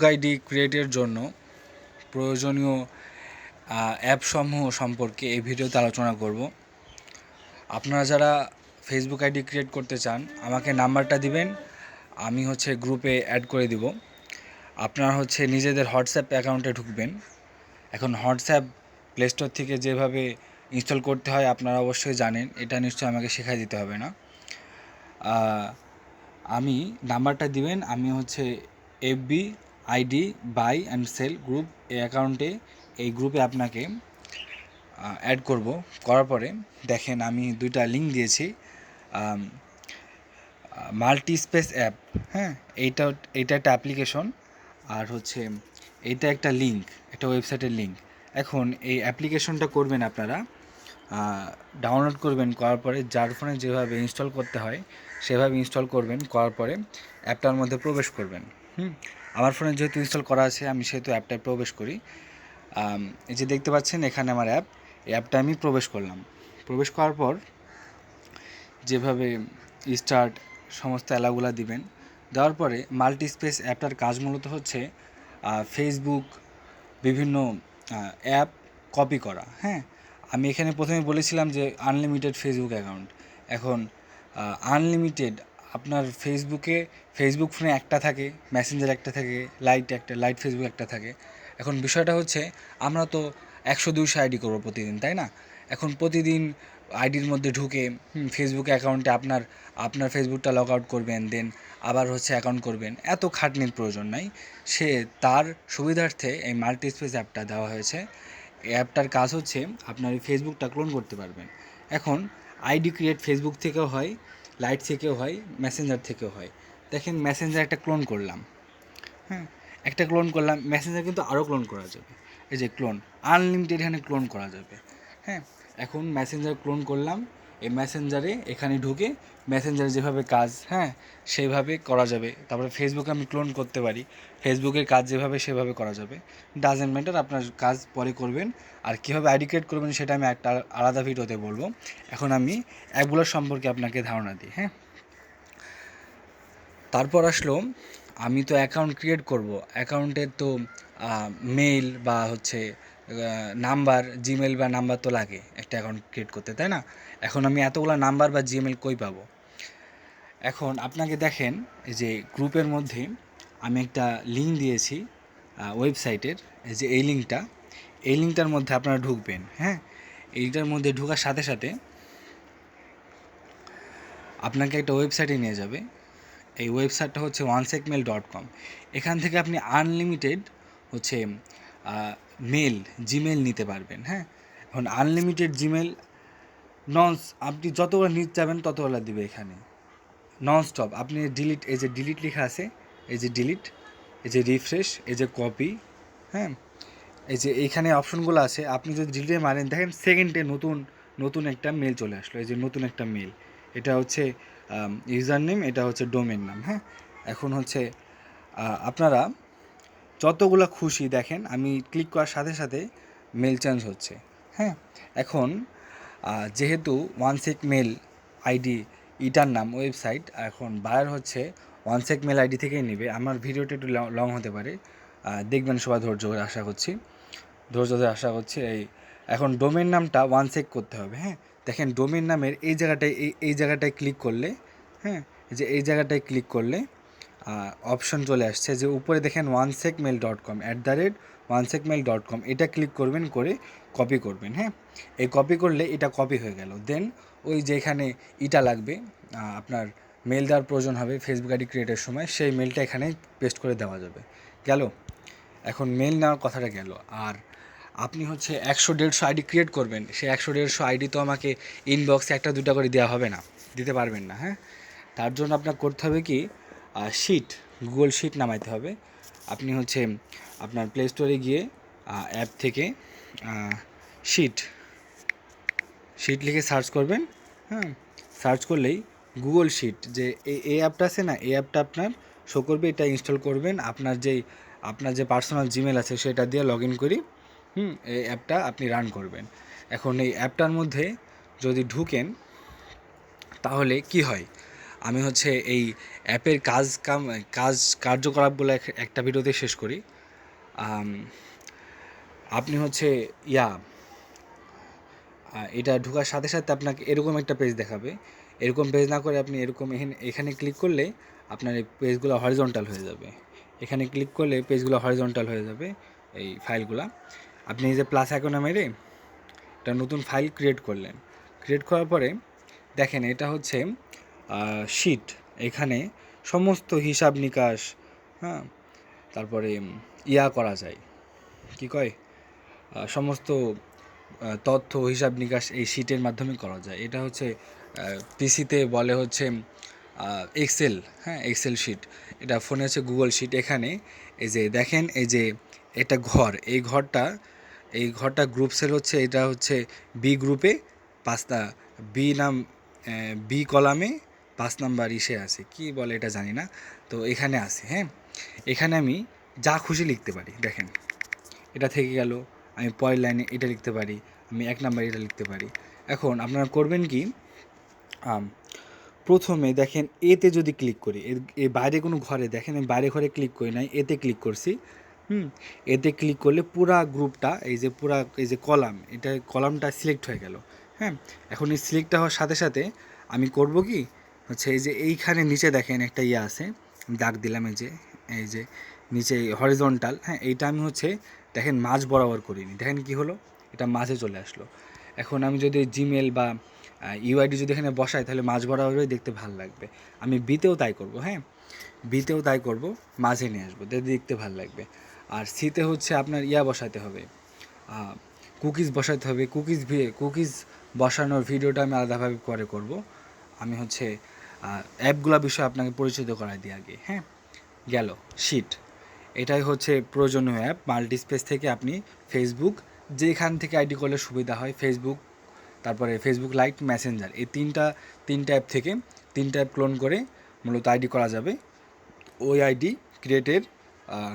ID ক্রিয়েটের জন্য প্রয়োজনীয় অ্যাপসমূহ সম্পর্কে এই ভিডিওতে আলোচনা করব। আপনারা যারা ফেসবুক আইডি ক্রিয়েট করতে চান আমাকে নাম্বারটা দিবেন, আমি গ্রুপে অ্যাড করে দিব। আপনারা নিজেদের হোয়াটসঅ্যাপ অ্যাকাউন্টে ঢুকবেন। এখন হোয়াটসঅ্যাপ প্লে স্টোর থেকে যেভাবে ইনস্টল করতে হয় আপনারা অবশ্যই জানেন, এটা নিশ্চয়ই আমাকে শেখাই দিতে হবে না। আমি নাম্বারটা দিবেন, আমি FB ID buy and sell group এই অ্যাকাউন্টে, এই গ্রুপে আপনাকে অ্যাড করব। করার পরে দেখেন আমি দুইটা লিঙ্ক দিয়েছি, মাল্টি স্পেস অ্যাপ, হ্যাঁ, এইটা একটা অ্যাপ্লিকেশন, আর এইটা একটা লিঙ্ক, একটা ওয়েবসাইটের লিঙ্ক। এখন এই অ্যাপ্লিকেশনটা করবেন আপনারা ডাউনলোড করবেন, করার পরে যার ফোনে যেভাবে ইনস্টল করতে হয় সেভাবে ইনস্টল করবেন। করার পরে অ্যাপটার মধ্যে প্রবেশ করবেন। আমার ফোনে যেহেতু ইনস্টল করা আছে আমি সেহেতু অ্যাপটায় প্রবেশ করি। এই যে দেখতে পাচ্ছেন এখানে আমার অ্যাপ, এই অ্যাপটা আমি প্রবেশ করলাম। প্রবেশ করার পর যেভাবে স্টার্ট সমস্ত অ্যালাগুলা দিবেন, দেওয়ার পরে মাল্টি স্পেস অ্যাপটার কাজ মূলত ফেসবুক বিভিন্ন অ্যাপ কপি করা। হ্যাঁ, আমি এখানে প্রথমে বলেছিলাম যে আনলিমিটেড ফেসবুক অ্যাকাউন্ট। এখন আনলিমিটেড আপনার ফেসবুক ফোনে একটা থাকে, মেসেঞ্জার একটা থাকে, লাইট ফেসবুক একটা থাকে। এখন বিষয়টা আমরা তো 100-200 আইডি করবো প্রতিদিন, তাই না? এখন প্রতিদিন আইডির মধ্যে ঢুকে ফেসবুক অ্যাকাউন্টে আপনার ফেসবুকটা লগ আউট করবেন, দেন আবার অ্যাকাউন্ট করবেন, এত খাটনির প্রয়োজন নাই। তার সুবিধার্থে এই মাল্টি স্পেস অ্যাপটা দেওয়া হয়েছে। এই অ্যাপটার কাজ আপনার এই ফেসবুকটা ক্লোন করতে পারবেন। এখন আইডি ক্রিয়েট ফেসবুক থেকেও হয়, লাইট থেকেও হয়, মেসেঞ্জার থেকেও হয়। দেখেন মেসেঞ্জার একটা ক্লোন করলাম, হ্যাঁ, একটা ক্লোন করলাম, মেসেঞ্জার কিন্তু আরও ক্লোন করা যাবে। এই যে ক্লোন আনলিমিটেড, এখানে ক্লোন করা যাবে। হ্যাঁ, এখন মেসেঞ্জার ক্লোন করলাম, এই মেসেঞ্জারে এখানে ঢুকে মেসেঞ্জারে যেভাবে কাজ, হ্যাঁ, সেইভাবে করা যাবে। তারপরে ফেসবুকে আমি ক্লোন করতে পারি, ফেসবুকের কাজ যেভাবে সেভাবে করা যাবে। ডাজেন্ট ম্যাটার, আপনার কাজ পরে করবেন। আর কীভাবে আইডি ক্রিয়েট করবেন সেটা আমি একটা আলাদা ভিডিওতে বলবো। এখন আমি অ্যাপগুলোর সম্পর্কে আপনাকে ধারণা দিই। হ্যাঁ, তারপর আসলো আমি তো অ্যাকাউন্ট ক্রিয়েট করব, অ্যাকাউন্টের তো মেইল বা নাম্বার, জিমেল বা নাম্বার তো লাগে একটা অ্যাকাউন্ট ক্রিয়েট করতে, তাই না? এখন আমি এতগুলো নাম্বার বা জিমেল কই পাবো? এখন আপনাকে দেখেন যে গ্রুপের মধ্যে আমি একটা লিঙ্ক দিয়েছি ওয়েবসাইটের, যে এই লিঙ্কটার মধ্যে আপনারা ঢুকবেন। হ্যাঁ, এইটার মধ্যে ঢোকার সাথে সাথে আপনাকে একটা ওয়েবসাইটে নিয়ে যাবে। এই ওয়েবসাইটটা onesekmail.com। এখান থেকে আপনি আনলিমিটেড জিমেল নিতে পারবেন। হ্যাঁ, এখন আনলিমিটেড জিমেল আপনি যতগুলো নিতে যাবেন ততগুলো দিবে এখানে ননস্টপ। আপনি ডিলিট, এই যে ডিলিট লেখা আছে, এই যে ডিলিট, এই যে রিফ্রেশ, এই যে কপি, হ্যাঁ, এই যে এইখানে অপশনগুলো আছে, আপনি যদি ডিলিটে মারেন দেখেন সেকেন্ডে নতুন একটা মেল চলে আসলো। এই যে নতুন একটা মেল, এটা ইউজার নেম, এটা ডোমেন নাম। হ্যাঁ, এখন আপনারা যতগুলো খুশি দেখেন, আমি ক্লিক করার সাথে সাথে মেল চেঞ্জ হচ্ছে। হ্যাঁ, এখন যেহেতু ওয়ানসেকমেল আইডি ইটার নাম ওয়েবসাইট, এখন বায়ার ওয়ানসেকমেল আইডি থেকেই নেবে। আমার ভিডিওটা একটু লং হতে পারে, দেখবেন সবাই ধৈর্য ধরে আশা করছি। এখন ডোমেন নামটা ওয়ানসেক করতে হবে। হ্যাঁ, দেখেন ডোমেন নামের এই জায়গাটায় ক্লিক করলে, হ্যাঁ, যে এই জায়গাটায় ক্লিক করলে অপশন চলে আসছে যে উপরে দেখেন onesekmail.com @onesekmail.com, এটা ক্লিক করবেন, করে কপি করবেন। হ্যাঁ, এই কপি করলে এটা কপি হয়ে গেল। দেন ওই যে এখানে এটা লাগবে, আপনার মেল দেওয়ার প্রয়োজন হবে ফেসবুক আইডি ক্রিয়েটের সময়, সেই মেলটা এখানে পেস্ট করে দেওয়া যাবে। গেল, এখন মেল নেওয়ার কথাটা গেল। আর আপনি 100-150 আইডি ক্রিয়েট করবেন, সেই 100-150 আইডি তো আমাকে ইনবক্সে 1-2টা করে দেওয়া হবে না, দিতে পারবেন না। হ্যাঁ, তার জন্য আপনার করতে হবে কি, গুগল শিট নামাইতে হবে। আপনি আপনার প্লে স্টোরে গিয়ে অ্যাপ থেকে শিট লিখে সার্চ করবেন। হ্যাঁ, সার্চ করলেই গুগল শিট, যে এই অ্যাপটা আছে না, এই অ্যাপটা আপনার শো করবে, এটা ইনস্টল করবেন। আপনার যে পার্সোনাল জিমেল আছে সেটা দিয়ে লগ ইন করি, এই অ্যাপটা আপনি রান করবেন। এখন এই অ্যাপটার মধ্যে যদি ঢুকেন তাহলে কি হয়, আমি হচ্ছে এই অ্যাপের কাজ কার্যকলাপগুলো একটা ভিডিওতে শেষ করি। আপনি হচ্ছে এটা ঢোকার সাথে সাথে আপনাকে এরকম একটা পেজ দেখাবে। এরকম পেজ না করে আপনি এরকম এখানে ক্লিক করলে আপনার এই পেজগুলো হরিজন্টাল হয়ে যাবে। এখানে ক্লিক করলে পেজগুলো হরিজন্টাল হয়ে যাবে, এই ফাইলগুলা। আপনি এই যে প্লাস আইকনে মেরে একটা নতুন ফাইল ক্রিয়েট করলেন। ক্রিয়েট করার পরে দেখেন এটা হচ্ছে শিট। এখানে সমস্ত হিসাব নিকাশ, হ্যাঁ, তারপরে করা যায়, কি কয়, সমস্ত তথ্য হিসাব নিকাশ এই শিটের মাধ্যমে করা যায়। এটা হচ্ছে পিসিতে বলে হচ্ছে এক্সেল, হ্যাঁ, এক্সেল শিট। এটা ফোনে হচ্ছে গুগল শিট। এখানে এই যে দেখেন, এই যে এটা ঘর, এই ঘরটা গ্রুপ সেল হচ্ছে, এটা হচ্ছে বি গ্রুপে বি কলামে 5 নাম্বার ইসে আছে, কি বলে এটা জানি না, তো এখানে আছে। হ্যাঁ, এখানে আমি যা খুশি লিখতে পারি। দেখেন এটা থেকে গেল, আমি পরের লাইনে এটা লিখতে পারি, আমি 1 নাম্বার এটা লিখতে পারি। এখন আপনারা করবেন কি, প্রথমে দেখেন এতে যদি ক্লিক করি, এর বাইরে কোনো ঘরে, দেখেন আমি বাইরে ঘরে ক্লিক করি নাই, এতে ক্লিক করছি। এতে ক্লিক করলে পুরা গ্রুপটা, এই যে কলাম, এটা কলামটা সিলেক্ট হয়ে গেল। হ্যাঁ, এখন এই সিলেক্ট হওয়ার সাথে সাথে আমি করব কি হচ্ছে, এই যে এইখানে নিচে দেখেন একটা আছে, দাগ দিলাম, এই যে নিচে হরিজন্টাল, হ্যাঁ, এইটা আমি হচ্ছে দেখেন মাঝ বরাবর করিনি। দেখেন কি হলো, এটা মাঝে চলে আসলো। এখন আমি যদি জিমেল বা ইউআইডি যদি এখানে বসাই, তাহলে মাঝ বরাবরই দেখতে ভালো লাগবে। আমি বিতেও তাই করব। হ্যাঁ, বিতেও তাই করব, মাঝে নিয়ে আসবো, দেখতে ভালো লাগবে। আর সিতে হচ্ছে আপনার বসাতে হবে, কুকিজ বসাতে হবে। কুকিজ বসানোর ভিডিওটা আমি আলাদাভাবে পরে করব। আমি হচ্ছে অ্যাপগুলো বিষয়ে আপনাকে পরিচিত করাই দিই আগে। হ্যাঁ, গেল শিট। এটাই হচ্ছে প্রয়োজনীয় অ্যাপ। মাল্টিস্পেস থেকে আপনি ফেসবুক, যেখান থেকে আইডি করলে সুবিধা হয়, ফেসবুক, তারপরে ফেসবুক লাইট, মেসেঞ্জার, এই তিনটা অ্যাপ থেকে 3টা অ্যাপ ক্লোন করে মূলত আইডি করা যাবে। ওই আইডি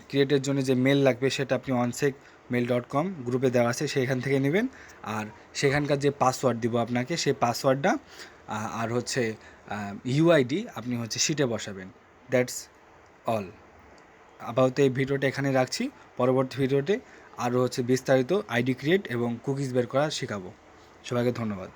ক্রিয়েটের জন্য যে মেল লাগবে, সেটা আপনি onsekmail.com গ্রুপে দেওয়া আছে, সেখান থেকে নেবেন। আর সেখানকার যে পাসওয়ার্ড দিব আপনাকে, সেই পাসওয়ার্ডটা আর হচ্ছে ইউআইডি আপনি হচ্ছে শিটে বসাবেন। দ্যাটস অল আপাতত। এই ভিডিওটা এখানে রাখছি। পরবর্তী ভিডিওতে আরও হচ্ছে বিস্তারিত আইডি ক্রিয়েট এবং কুকিজ বের করা শেখাবো। সবাইকে ধন্যবাদ।